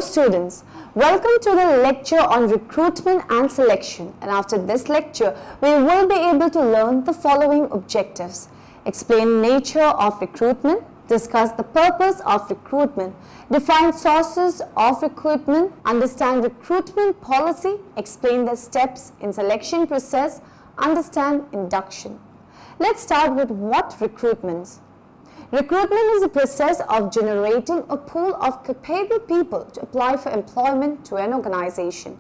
Hello students, welcome to the lecture on recruitment and selection, and after this lecture we will be able to learn the following objectives: explain nature of recruitment, discuss the purpose of recruitment, define sources of recruitment, understand recruitment policy, explain the steps in selection process, understand induction. Let's start with what recruitment is. Recruitment is the process of generating a pool of capable people to apply for employment to an organization.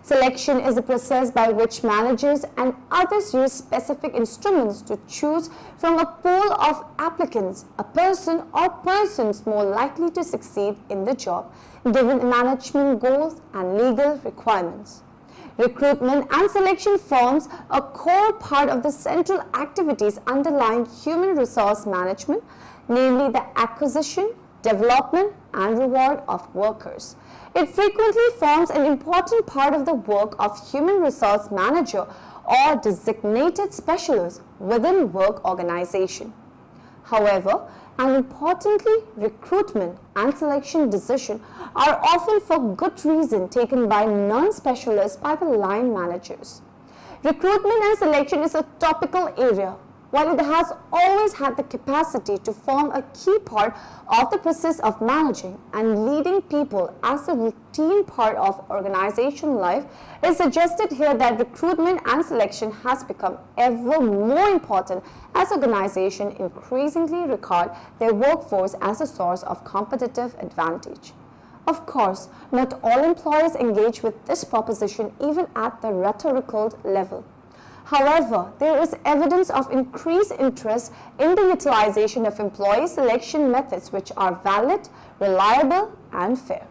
Selection is the process by which managers and others use specific instruments to choose from a pool of applicants a person or persons more likely to succeed in the job, given management goals and legal requirements. Recruitment and selection forms a core part of the central activities underlying human resource management, namely the acquisition, development, and reward of workers. It frequently forms an important part of the work of human resource manager or designated specialist within work organization. However, and importantly, recruitment and selection decisions are often for good reason taken by non-specialists by the line managers. Recruitment and selection is a topical area. While it has always had the capacity to form a key part of the process of managing and leading people as a routine part of organization life, it is suggested here that recruitment and selection has become ever more important as organizations increasingly regard their workforce as a source of competitive advantage. Of course, not all employers engage with this proposition even at the rhetorical level. However, there is evidence of increased interest in the utilization of employee selection methods which are valid, reliable, and fair.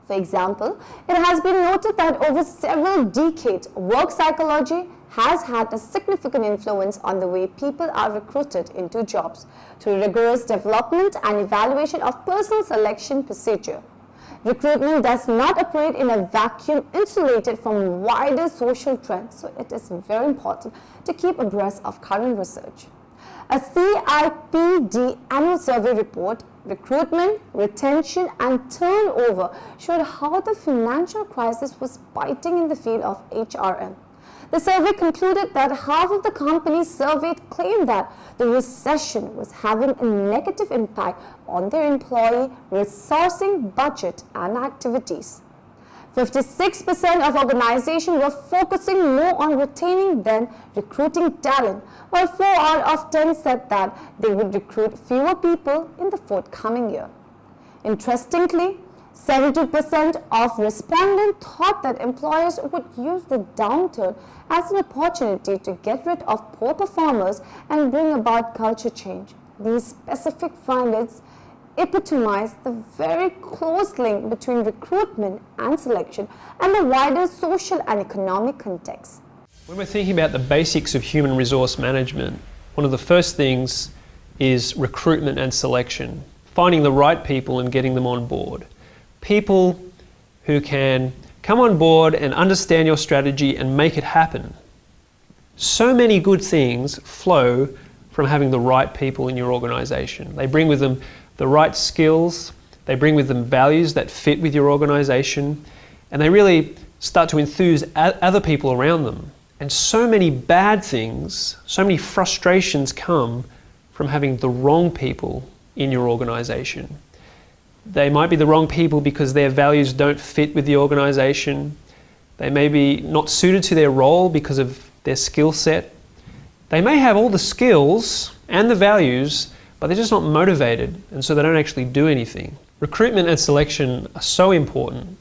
For example, it has been noted that over several decades, work psychology has had a significant influence on the way people are recruited into jobs through rigorous development and evaluation of personal selection procedure. Recruitment does not operate in a vacuum insulated from wider social trends, so it is very important to keep abreast of current research. A CIPD annual survey report, Recruitment, Retention and Turnover, showed how the financial crisis was biting in the field of HRM. The survey concluded that half of the companies surveyed claimed that the recession was having a negative impact on their employee resourcing budget and activities. 56% of organizations were focusing more on retaining than recruiting talent, while 4 out of 10 said that they would recruit fewer people in the forthcoming year. Interestingly, 72% of respondents thought that employers would use the downturn as an opportunity to get rid of poor performers and bring about culture change. These specific findings epitomize the very close link between recruitment and selection and the wider social and economic context. When we're thinking about the basics of human resource management, one of the first things is recruitment and selection, finding the right people and getting them on board. People who can come on board and understand your strategy and make it happen. So many good things flow from having the right people in your organization. They bring with them the right skills, they bring with them values that fit with your organization, and they really start to enthuse other people around them. And so many bad things, so many frustrations come from having the wrong people in your organization. They might be the wrong people because their values don't fit with the organization. They may be not suited to their role because of their skill set. They may have all the skills and the values, but they're just not motivated, and so they don't actually do anything. Recruitment and selection are so important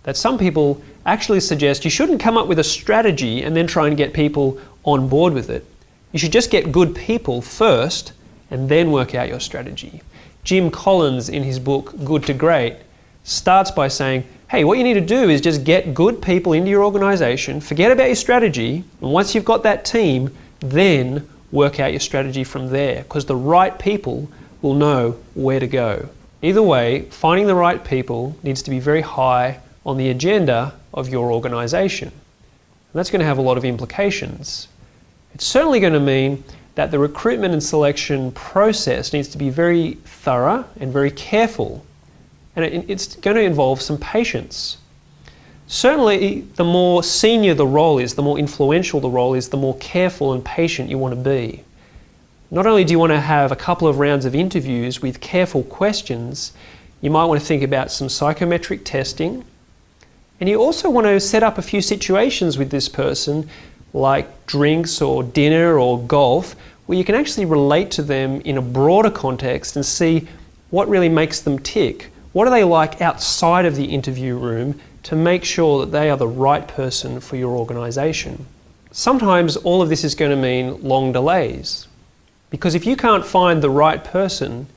that some people actually suggest you shouldn't come up with a strategy and then try and get people on board with it. You should just get good people first and then work out your strategy. Jim Collins, in his book Good to Great, starts by saying, hey, what you need to do is just get good people into your organization, forget about your strategy, and once you've got that team, then work out your strategy from there, because the right people will know where to go. Either way, finding the right people needs to be very high on the agenda of your organization. And that's going to have a lot of implications. It's certainly going to mean that the recruitment and selection process needs to be very thorough and very careful and it's going to involve some patience. Certainly, the more senior the role is, the more influential the role is, the more careful and patient you want to be. Not only do you want to have a couple of rounds of interviews with careful questions, you might want to think about some psychometric testing, and you also want to set up a few situations with this person, like drinks or dinner or golf, where you can actually relate to them in a broader context and see what really makes them tick. What are they like outside of the interview room to make sure that they are the right person for your organisation? Sometimes all of this is going to mean long delays, because if you can't find the right person,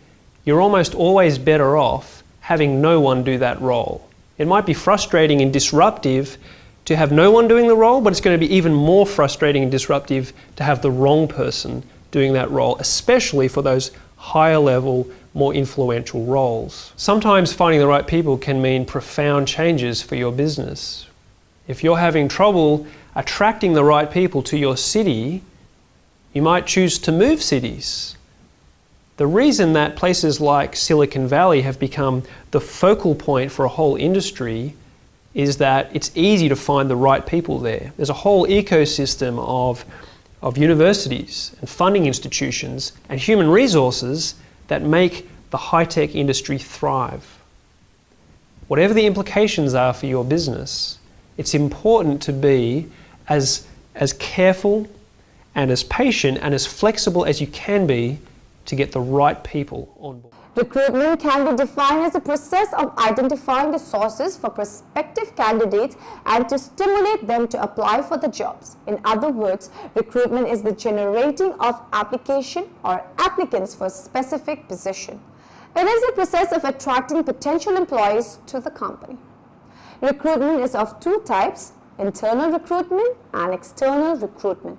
you're almost always better off having no one do that role. It might be frustrating and disruptive to have no one doing the role, but it's going to be even more frustrating and disruptive to have the wrong person doing that role, especially for those higher level, more influential roles. Sometimes finding the right people can mean profound changes for your business. If you're having trouble attracting the right people to your city, you might choose to move cities. The reason that places like Silicon Valley have become the focal point for a whole industry is that it's easy to find the right people there. There's a whole ecosystem of universities and funding institutions and human resources that make the high-tech industry thrive. Whatever the implications are for your business, it's important to be as careful and as patient and as flexible as you can be to get the right people on board. Recruitment can be defined as a process of identifying the sources for prospective candidates and to stimulate them to apply for the jobs. In other words, recruitment is the generating of application or applicants for a specific position. It is a process of attracting potential employees to the company. Recruitment is of two types: internal recruitment and external recruitment.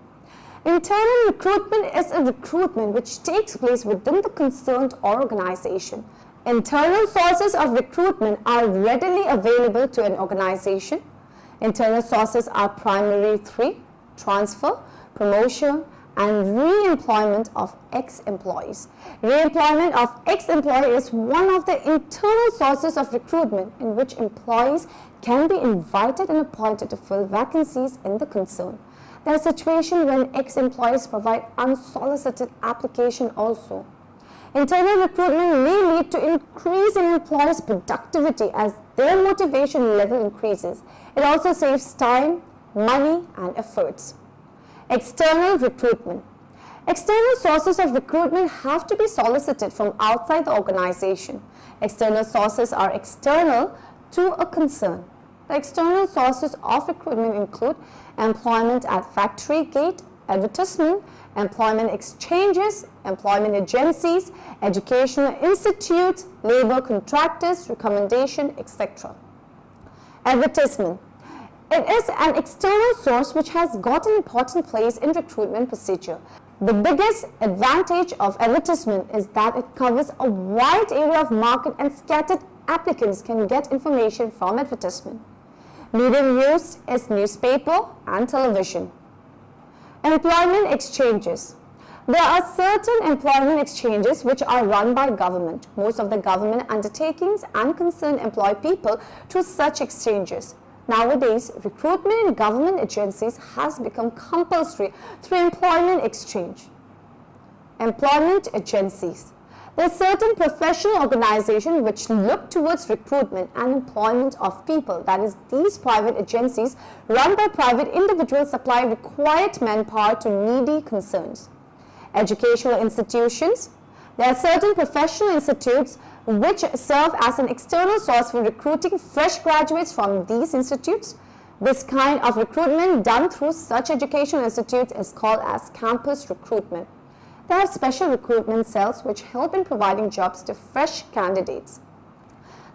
Internal recruitment is a recruitment which takes place within the concerned organization. Internal sources of recruitment are readily available to an organization. Internal sources are primarily three: transfer, promotion, and re-employment of ex-employees. Re-employment of ex-employee is one of the internal sources of recruitment in which employees can be invited and appointed to fill vacancies in the concern. There are situations when ex-employees provide unsolicited application also. Internal recruitment may lead to increase in employees' productivity as their motivation level increases. It also saves time, money, and efforts. External recruitment. External sources of recruitment have to be solicited from outside the organization. External sources are external to a concern. The external sources of recruitment include employment at factory gate, advertisement, employment exchanges, employment agencies, educational institutes, labor contractors, recommendation, etc. Advertisement. It is an external source which has got an important place in recruitment procedure. The biggest advantage of advertisement is that it covers a wide area of market and scattered applicants can get information from advertisement. Medium used is newspaper and television. Employment exchanges. There are certain employment exchanges which are run by government. Most of the government undertakings and concerned employ people through such exchanges. Nowadays, recruitment in government agencies has become compulsory through employment exchange. Employment agencies. There are certain professional organizations which look towards recruitment and employment of people. That is, these private agencies run by private individuals supply required manpower to needy concerns. Educational institutions. There are certain professional institutes which serve as an external source for recruiting fresh graduates from these institutes. This kind of recruitment done through such educational institutes is called as campus recruitment. There are special recruitment cells which help in providing jobs to fresh candidates.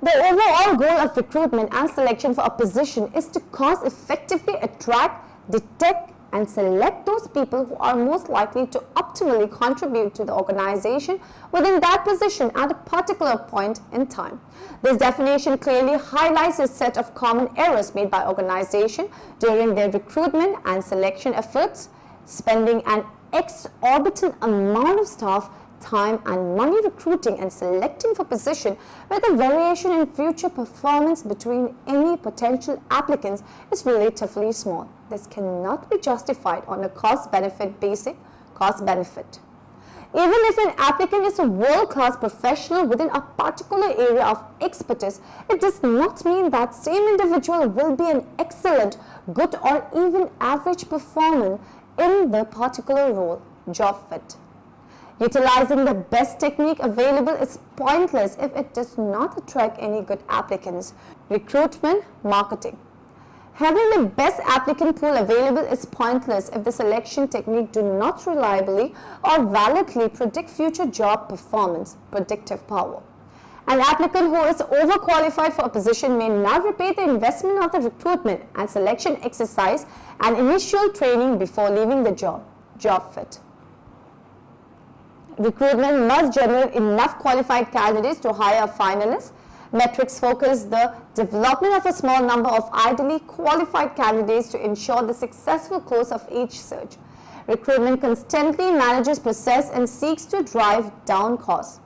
The overall goal of recruitment and selection for a position is to cost effectively attract, detect, and select those people who are most likely to optimally contribute to the organization within that position at a particular point in time. This definition clearly highlights a set of common errors made by organizations during their recruitment and selection efforts, spending an exorbitant amount of staff, time and money recruiting and selecting for position where the variation in future performance between any potential applicants is relatively small. This cannot be justified on a cost-benefit basis. Even if an applicant is a world-class professional within a particular area of expertise, it does not mean that same individual will be an excellent, good or even average performer in the particular role. Job fit. Utilizing the best technique available is pointless if it does not attract any good applicants. Recruitment, marketing. Having the best applicant pool available is pointless if the selection technique do not reliably or validly predict future job performance, predictive power. An applicant who is overqualified for a position may not repay the investment of the recruitment and selection exercise and initial training before leaving the job. Job fit. Recruitment must generate enough qualified candidates to hire a finalist. Metrics focus the development of a small number of ideally qualified candidates to ensure the successful close of each search. Recruitment constantly manages process and seeks to drive down costs.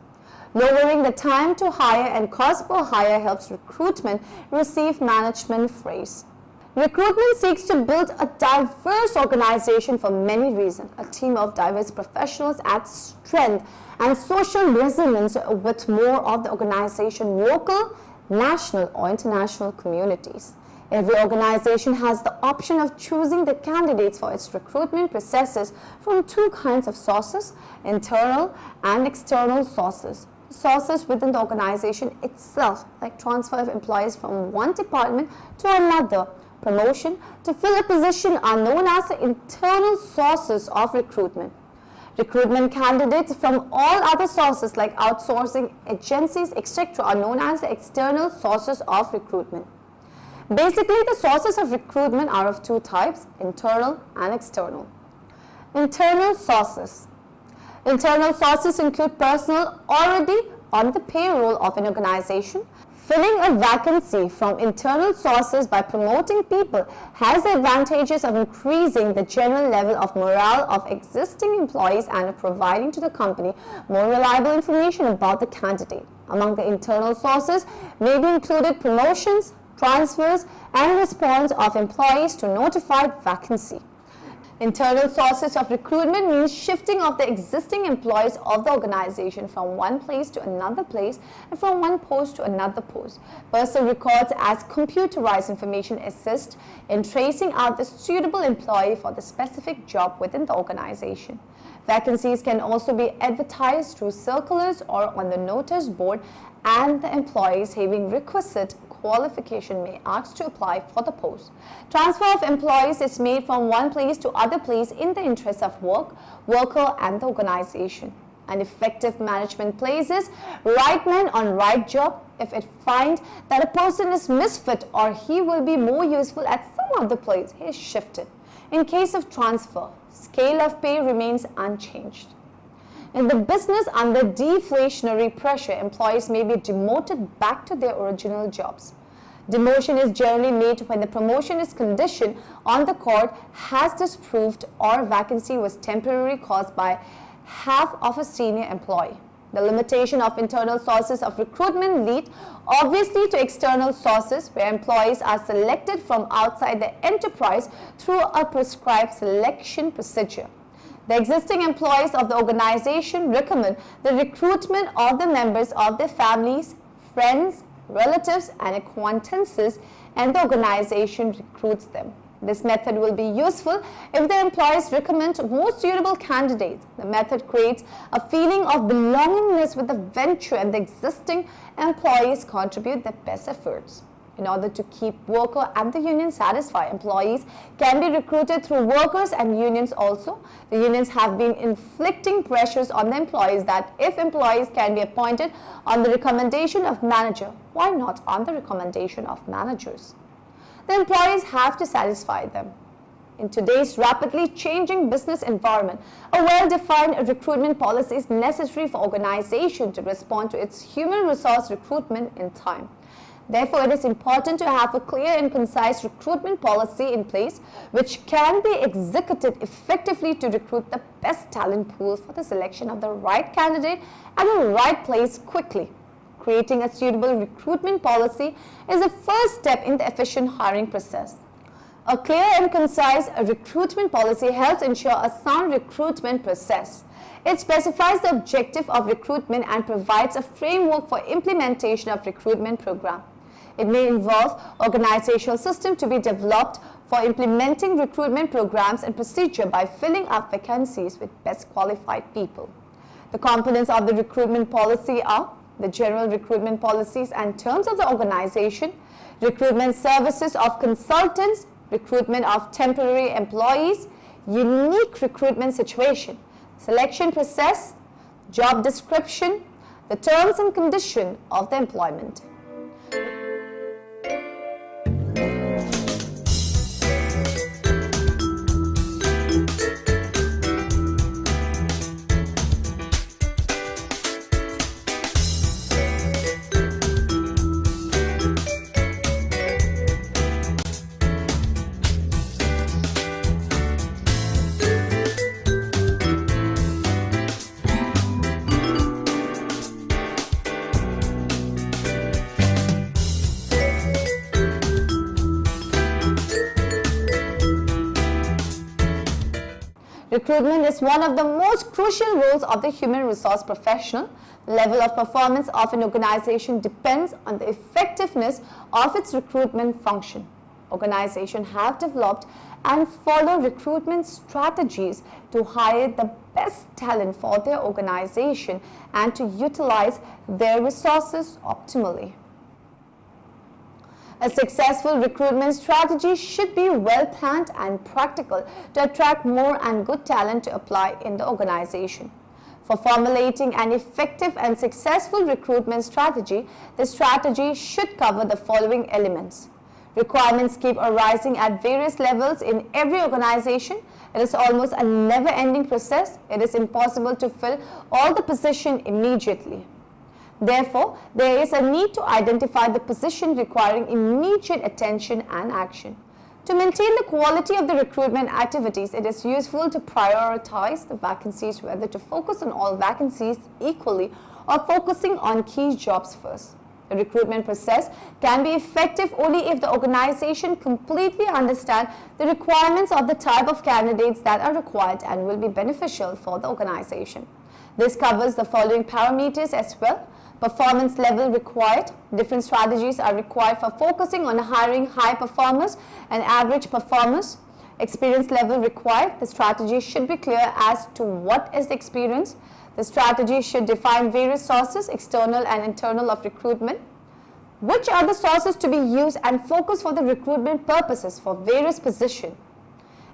Lowering the time to hire and cost per hire helps recruitment receive management praise. Recruitment seeks to build a diverse organization for many reasons. A team of diverse professionals adds strength and social resonance with more of the organization local, national or international communities. Every organization has the option of choosing the candidates for its recruitment processes from two kinds of sources, internal and external sources. Sources within the organization itself, like transfer of employees from one department to another, promotion to fill a position, are known as the internal sources of recruitment. Recruitment candidates from all other sources like outsourcing, agencies, etc. are known as the external sources of recruitment. Basically, the sources of recruitment are of two types, internal and external. Internal sources. Internal sources include personnel already on the payroll of an organization. Filling a vacancy from internal sources by promoting people has the advantages of increasing the general level of morale of existing employees and of providing to the company more reliable information about the candidate. Among the internal sources may be included promotions, transfers, and response of employees to notified vacancy. Internal sources of recruitment means shifting of the existing employees of the organization from one place to another place and from one post to another post. Personal records as computerized information assist in tracing out the suitable employee for the specific job within the organization. Vacancies can also be advertised through circulars or on the notice board, and the employees having requisite qualification may ask to apply for the post. Transfer of employees is made from one place to other place in the interest of worker and the organization. An effective management places right man on right job if it finds that a person is misfit or he will be more useful at some other place, he is shifted. In case of transfer, scale of pay remains unchanged. In the business under deflationary pressure, employees may be demoted back to their original jobs. Demotion is generally made when the promotion is conditioned on the court has disproved or vacancy was temporarily caused by half of a senior employee. The limitation of internal sources of recruitment lead obviously to external sources where employees are selected from outside the enterprise through a prescribed selection procedure. The existing employees of the organization recommend the recruitment of the members of their families, friends, relatives, and acquaintances, and the organization recruits them. This method will be useful if the employees recommend more suitable candidates. The method creates a feeling of belongingness with the venture, and the existing employees contribute their best efforts. In order to keep worker and the union satisfied, employees can be recruited through workers and unions also. The unions have been inflicting pressures on the employees that if employees can be appointed on the recommendation of manager, why not on the recommendation of managers? The employees have to satisfy them. In today's rapidly changing business environment, a well-defined recruitment policy is necessary for organization to respond to its human resource recruitment in time. Therefore, it is important to have a clear and concise recruitment policy in place which can be executed effectively to recruit the best talent pool for the selection of the right candidate at the right place quickly. Creating a suitable recruitment policy is the first step in the efficient hiring process. A clear and concise recruitment policy helps ensure a sound recruitment process. It specifies the objective of recruitment and provides a framework for implementation of recruitment program. It may involve organizational system to be developed for implementing recruitment programs and procedure by filling up vacancies with best qualified people. The components of the recruitment policy are the general recruitment policies and terms of the organization, recruitment services of consultants, recruitment of temporary employees, unique recruitment situation, selection process, job description, the terms and condition of the employment. Recruitment is one of the most crucial roles of the human resource professional. The level of performance of an organization depends on the effectiveness of its recruitment function. Organizations have developed and follow recruitment strategies to hire the best talent for their organization and to utilize their resources optimally. A successful recruitment strategy should be well planned and practical to attract more and good talent to apply in the organization. For formulating an effective and successful recruitment strategy, the strategy should cover the following elements. Requirements keep arising at various levels in every organization. It is almost a never-ending process. It is impossible to fill all the positions immediately. Therefore, there is a need to identify the position requiring immediate attention and action. To maintain the quality of the recruitment activities, it is useful to prioritize the vacancies, whether to focus on all vacancies equally or focusing on key jobs first. The recruitment process can be effective only if the organization completely understands the requirements of the type of candidates that are required and will be beneficial for the organization. This covers the following parameters as well. Performance level required. Different strategies are required for focusing on hiring high performers and average performers. Experience level required. The strategy should be clear as to what is the experience. The strategy should define various sources, external and internal, of recruitment. Which are the sources to be used and focus for the recruitment purposes for various positions?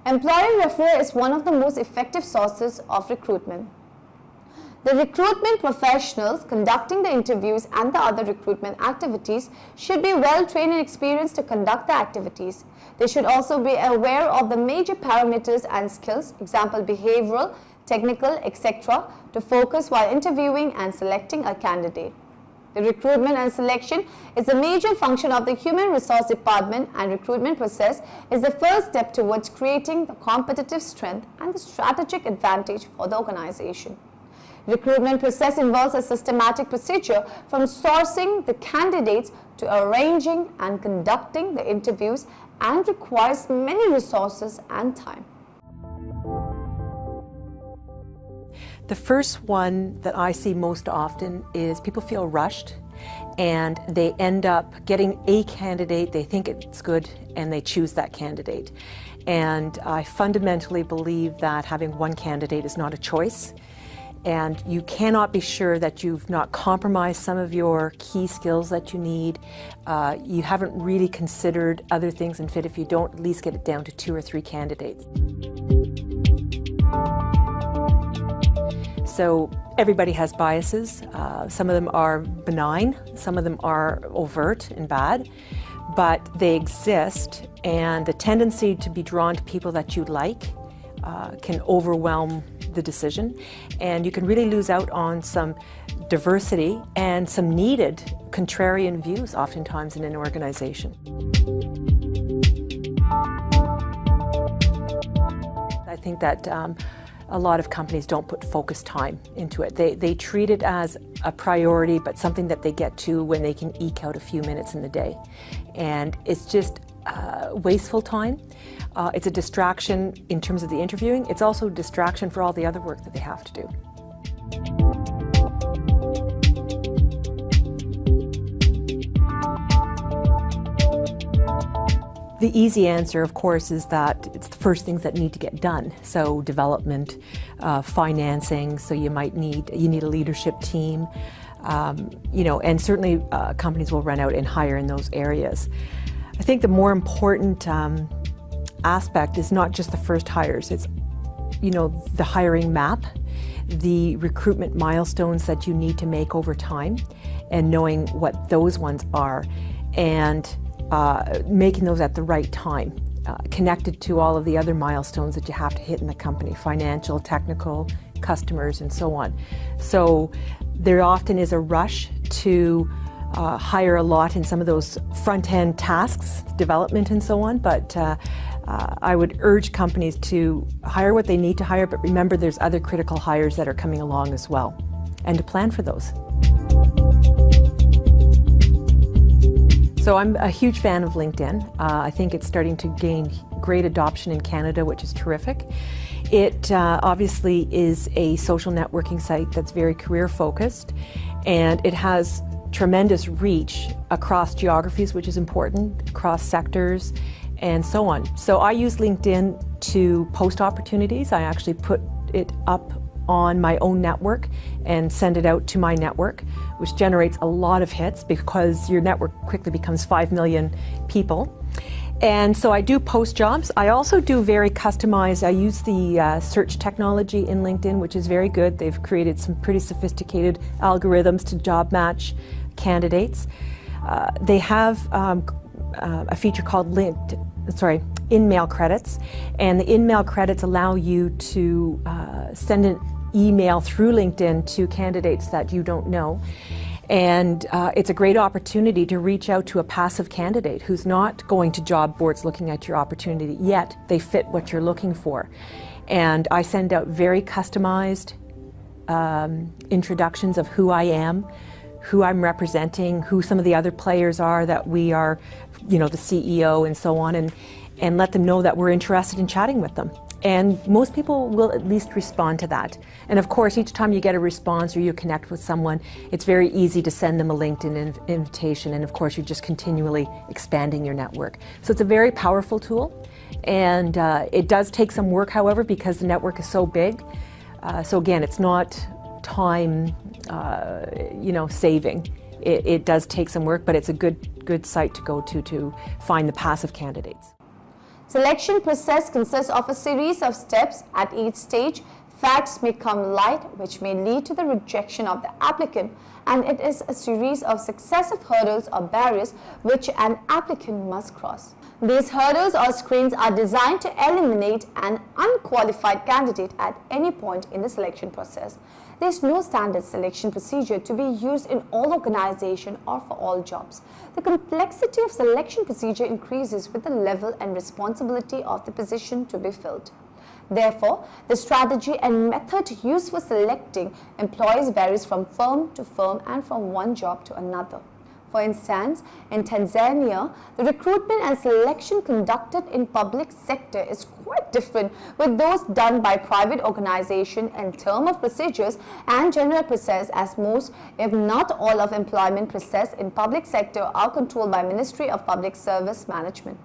Employer referral is one of the most effective sources of recruitment. The recruitment professionals conducting the interviews and the other recruitment activities should be well trained and experienced to conduct the activities. They should also be aware of the major parameters and skills, example behavioral, technical, etc., to focus while interviewing and selecting a candidate. The recruitment and selection is a major function of the human resource department, and recruitment process is the first step towards creating the competitive strength and the strategic advantage for the organization. Recruitment process involves a systematic procedure from sourcing the candidates to arranging and conducting the interviews and requires many resources and time. The first one that I see most often is people feel rushed and they end up getting a candidate, they think it's good, and they choose that candidate. And I fundamentally believe that having one candidate is not a choice. And you cannot be sure that you've not compromised some of your key skills that you need. You haven't really considered other things and fit if you don't at least get it down to 2 or 3 candidates. So everybody has biases. Some of them are benign, some of them are overt and bad, but they exist, and the tendency to be drawn to people that you like can overwhelm the decision, and you can really lose out on some diversity and some needed contrarian views oftentimes in an organization. I think that a lot of companies don't put focused time into it. They treat it as a priority, but something that they get to when they can eke out a few minutes in the day. And it's just wasteful time. It's a distraction in terms of the interviewing. It's also a distraction for all the other work that they have to do. The easy answer, of course, is that it's the first things that need to get done. So development, financing, so you need a leadership team, and certainly companies will run out and hire in those areas. I think the more important aspect is not just the first hires, it's the hiring map, the recruitment milestones that you need to make over time, and knowing what those ones are, and making those at the right time, connected to all of the other milestones that you have to hit in the company, financial, technical, customers, and so on. So there often is a rush to hire a lot in some of those front-end tasks, development and so on, but I would urge companies to hire what they need to hire, but remember there's other critical hires that are coming along as well, and to plan for those. So I'm a huge fan of LinkedIn. I think it's starting to gain great adoption in Canada, which is terrific. It obviously is a social networking site that's very career focused, and it has tremendous reach across geographies, which is important, across sectors, and so on. So I use LinkedIn to post opportunities. I actually put it up on my own network and send it out to my network, which generates a lot of hits because your network quickly becomes 5 million people. And so I do post jobs. I also do very customized, I use the search technology in LinkedIn, which is very good. They've created some pretty sophisticated algorithms to job match candidates. They have a feature called in-mail credits, and the in-mail credits allow you to send an email through LinkedIn to candidates that you don't know. And it's a great opportunity to reach out to a passive candidate who's not going to job boards looking at your opportunity, yet they fit what you're looking for. And I send out very customized introductions of who I am, who I'm representing, who some of the other players are that we are, the CEO and so on, and let them know that we're interested in chatting with them. And most people will at least respond to that. And of course, each time you get a response or you connect with someone, it's very easy to send them a LinkedIn invitation. And of course, you're just continually expanding your network. So it's a very powerful tool. And it does take some work, however, because the network is so big. So again, it's not time, saving. It does take some work, but it's a good site to go to find the passive candidates. Selection process consists of a series of steps. At each stage, facts may come light, which may lead to the rejection of the applicant, and it is a series of successive hurdles or barriers which an applicant must cross. These hurdles or screens are designed to eliminate an unqualified candidate at any point in the selection process. There is no standard selection procedure to be used in all organizations or for all jobs. The complexity of selection procedure increases with the level and responsibility of the position to be filled. Therefore, the strategy and method used for selecting employees varies from firm to firm and from one job to another. For instance, in Tanzania, the recruitment and selection conducted in public sector is quite different with those done by private organization in terms of procedures and general process, as most, if not all, of employment process in public sector are controlled by Ministry of Public Service Management.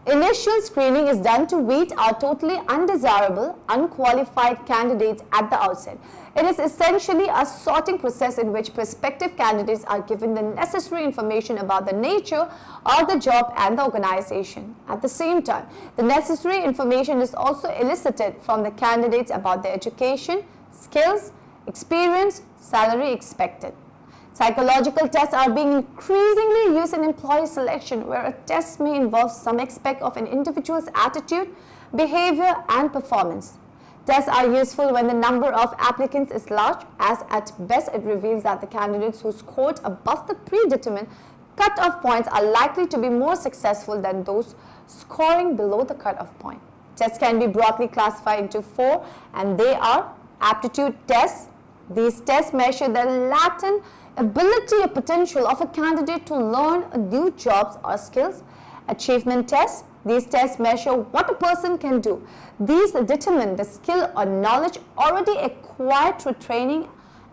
Initial screening is done to weed out totally undesirable, unqualified candidates at the outset. It is essentially a sorting process in which prospective candidates are given the necessary information about the nature of the job and the organization. At the same time, the necessary information is also elicited from the candidates about their education, skills, experience, salary expected. Psychological tests are being increasingly used in employee selection, where a test may involve some aspect of an individual's attitude, behavior, and performance. Tests are useful when the number of applicants is large, as at best it reveals that the candidates who scored above the predetermined cut-off points are likely to be more successful than those scoring below the cut-off point. Tests can be broadly classified into 4, and they are aptitude tests. These tests measure the latent ability or potential of a candidate to learn new jobs or skills. Achievement tests. These tests measure what a person can do. These determine the skill or knowledge already acquired through training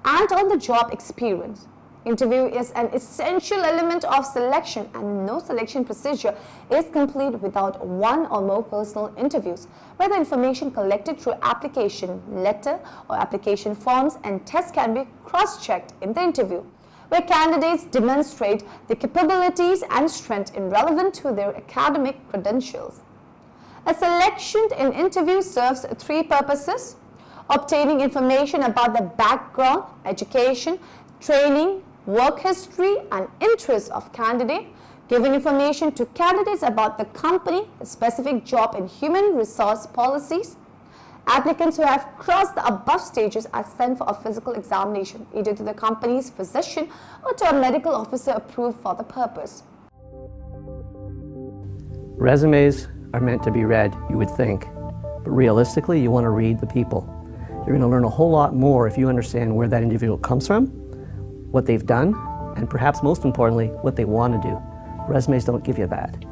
and on-the-job experience. Interview is an essential element of selection, and no selection procedure is complete without one or more personal interviews, where the information collected through application letter or application forms and tests can be cross-checked in the interview, where candidates demonstrate their capabilities and strength in relevant to their academic credentials. A selection in interview serves 3 purposes: obtaining information about the background, education, training, work history and interests of candidate, giving information to candidates about the company, the specific job and human resource policies. Applicants who have crossed the above stages are sent for a physical examination, either to the company's physician or to a medical officer approved for the purpose. Resumes are meant to be read, you would think, but realistically you want to read the people. You're going to learn a whole lot more if you understand where that individual comes from, what they've done, and perhaps most importantly, what they want to do. Resumes don't give you that.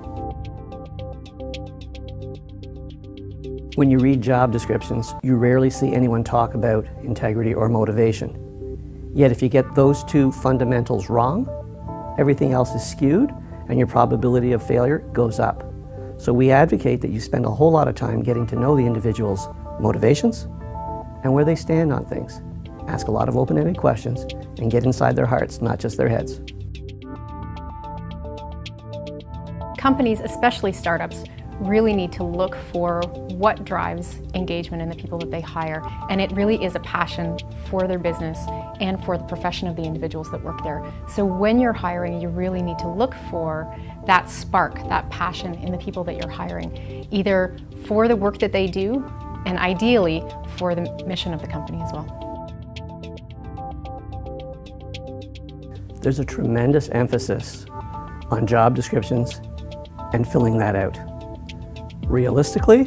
When you read job descriptions, you rarely see anyone talk about integrity or motivation. Yet if you get those 2 fundamentals wrong, everything else is skewed and your probability of failure goes up. So we advocate that you spend a whole lot of time getting to know the individual's motivations and where they stand on things. Ask a lot of open-ended questions and get inside their hearts, not just their heads. Companies, especially startups, really need to look for what drives engagement in the people that they hire, and it really is a passion for their business and for the profession of the individuals that work there. So when you're hiring, you really need to look for that spark, that passion in the people that you're hiring, either for the work that they do and ideally for the mission of the company as well. There's a tremendous emphasis on job descriptions and filling that out. Realistically,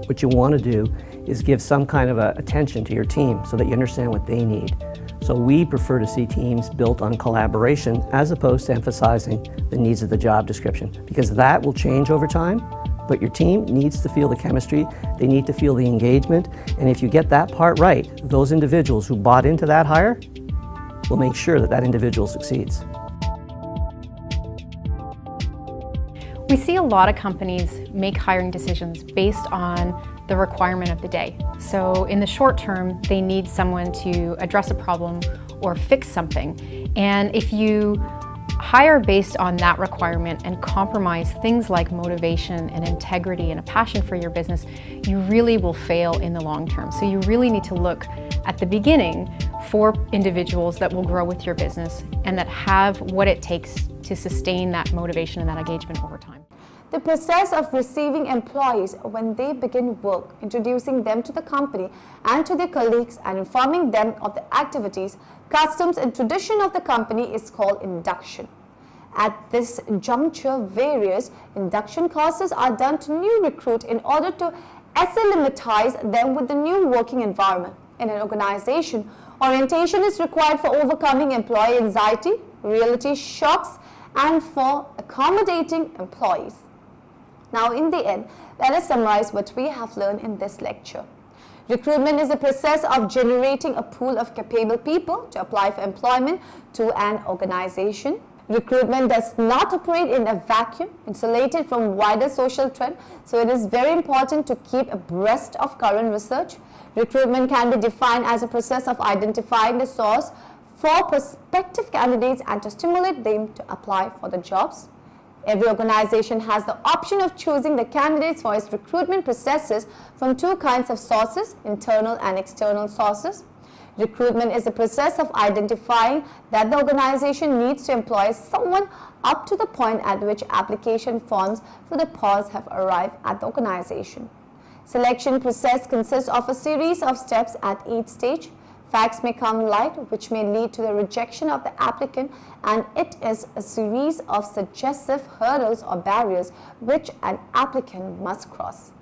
what you want to do is give some kind of attention to your team so that you understand what they need. So we prefer to see teams built on collaboration as opposed to emphasizing the needs of the job description, because that will change over time, but your team needs to feel the chemistry, they need to feel the engagement, and if you get that part right, those individuals who bought into that hire will make sure that that individual succeeds. We see a lot of companies make hiring decisions based on the requirement of the day. So in the short term, they need someone to address a problem or fix something. And if you hire based on that requirement and compromise things like motivation and integrity and a passion for your business, you really will fail in the long term. So you really need to look at the beginning for individuals that will grow with your business and that have what it takes to sustain that motivation and that engagement over time. The process of receiving employees when they begin work, introducing them to the company and to their colleagues and informing them of the activities, customs and tradition of the company is called induction. At this juncture, various induction courses are done to new recruits in order to acclimatize them with the new working environment. In an organization, orientation is required for overcoming employee anxiety, reality shocks, and for accommodating employees. Now, in the end, let us summarize what we have learned in this lecture. Recruitment is the process of generating a pool of capable people to apply for employment to an organization. Recruitment does not operate in a vacuum, insulated from wider social trends, so it is very important to keep abreast of current research. Recruitment can be defined as a process of identifying the source for prospective candidates and to stimulate them to apply for the jobs. Every organization has the option of choosing the candidates for its recruitment processes from 2 kinds of sources, internal and external sources. Recruitment is the process of identifying that the organization needs to employ someone up to the point at which application forms for the post have arrived at the organization. Selection process consists of a series of steps at each stage. Facts may come light, which may lead to the rejection of the applicant, and it is a series of suggestive hurdles or barriers which an applicant must cross.